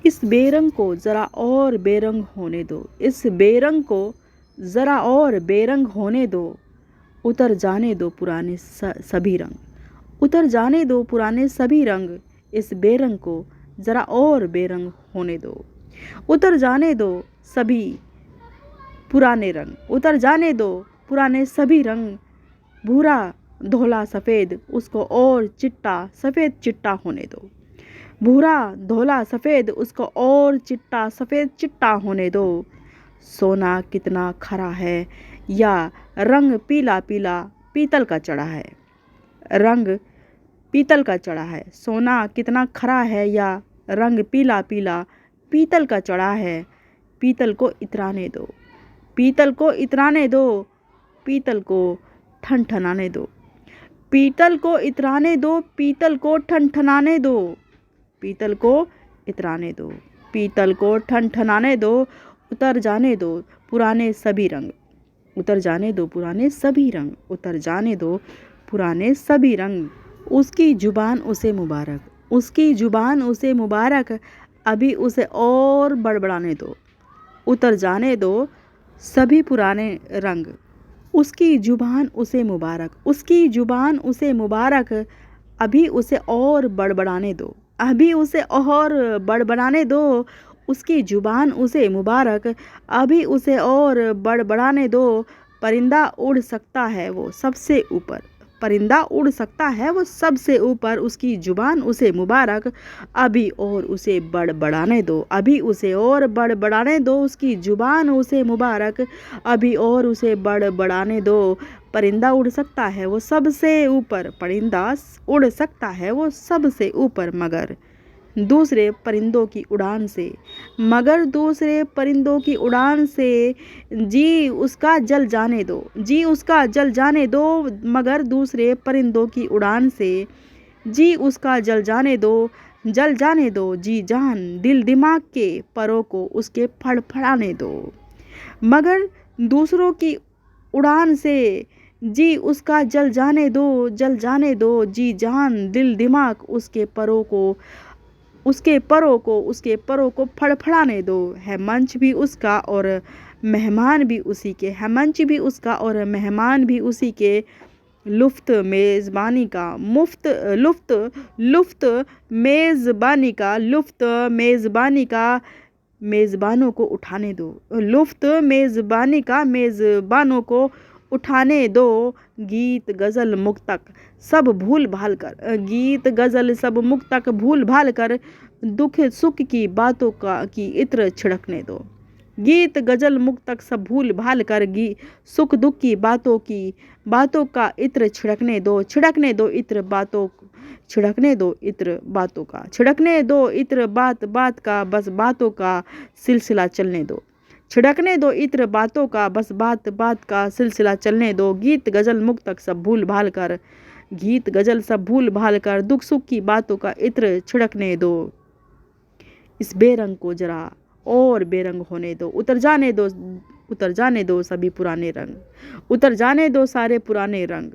इस बेरंग को ज़रा और बेरंग होने दो, इस बेरंग को ज़रा और बेरंग होने दो, उतर जाने दो पुराने सभी रंग, उतर जाने दो पुराने सभी रंग, इस बेरंग को ज़रा और बेरंग होने दो, उतर जाने दो सभी पुराने रंग, उतर जाने दो पुराने सभी रंग, भूरा धोला सफ़ेद उसको और चिट्टा सफ़ेद चिट्टा होने दो, भूरा धोला सफ़ेद उसको और चिट्टा सफ़ेद चिट्टा होने दो। सोना कितना खरा है या रंग पीला पीला पीतल का चढ़ा है, रंग पीतल का चढ़ा है। सोना कितना खरा है या रंग पीला पीला पीतल का चढ़ा है, पीतल को इतराने दो, पीतल को इतराने दो, पीतल को ठनठनाने दो, पीतल को इतराने दो, पीतल को ठनठनाने दो, पीतल को इतराने दो, पीतल को ठनठनाने दो, उतर जाने दो पुराने सभी रंग, उतर जाने दो पुराने सभी रंग, उतर जाने दो पुराने सभी रंग। उसकी जुबान उसे मुबारक, उसकी जुबान उसे मुबारक, अभी उसे और बड़बड़ाने दो, उतर जाने दो सभी पुराने रंग। उसकी जुबान उसे मुबारक, उसकी जुबान उसे मुबारक, अभी उसे और बड़बड़ाने दो, अभी उसे और बड़बड़ाने दो। उसकी जुबान उसे मुबारक, अभी उसे और बड़बड़ाने दो। परिंदा उड़ सकता है वो सबसे ऊपर, परिंदा उड़ सकता है वो सबसे ऊपर, उसकी जुबान उसे मुबारक, अभी और उसे बड़बड़ाने दो, अभी उसे और बड़बड़ाने दो। उसकी जुबान उसे मुबारक, अभी और उसे बड़बड़ाने दो। परिंदा उड़ सकता है वो सबसे ऊपर, परिंदा उड़ सकता है वो सबसे ऊपर, मगर दूसरे परिंदों की उड़ान से, मगर दूसरे परिंदों की उड़ान से जी उसका जल जाने दो, जी उसका जल जाने दो, मगर दूसरे परिंदों की उड़ान से जी उसका जल जाने दो, जल जाने दो जी जान दिल दिमाग के परों को उसके फड़फड़ाने दो, मगर दूसरों की उड़ान से जी उसका जल जाने दो, जल जाने दो जी जान दिल दिमाग उसके परों को, उसके परों को, उसके परों को फड़फड़ाने दो। है मंच भी उसका और मेहमान भी उसी के, है मंच भी उसका और मेहमान भी उसी के, लुफ्त मेज़बानी का मुफ्त, लुफ्त लुफ्त मेज़बानी का, लुफ्त मेज़बानी का, मेज़बानों को उठाने दो, लुफ्त मेज़बानी का, मेज़बानों को उठाने दो। गीत गज़ल मुक्तक सब भूल भाल कर, गीत गज़ल सब मुक्तक भूल भाल कर, दुख सुख की बातों का की इत्र छिड़कने दो, गीत गज़ल मुक्तक सब भूल भाल कर सुख दुख की बातों का इत्र छिड़कने दो, छिड़कने दो इत्र बातों, छिड़कने दो इत्र बातों का, छिड़कने दो इत्र बात बात का, बस बातों का सिलसिला चलने दो, छिड़कने दो इत्र बातों का, बस बात बात का सिलसिला चलने दो। गीत गज़ल मुक्तक सब भूल भाल कर, गीत गज़ल सब भूल भाल कर, दुख सुख की बातों का इत्र छिड़कने दो। इस बेरंग को जरा और बेरंग होने दो, उतर जाने दो, उतर जाने दो सभी पुराने रंग, उतर जाने दो सारे पुराने रंग।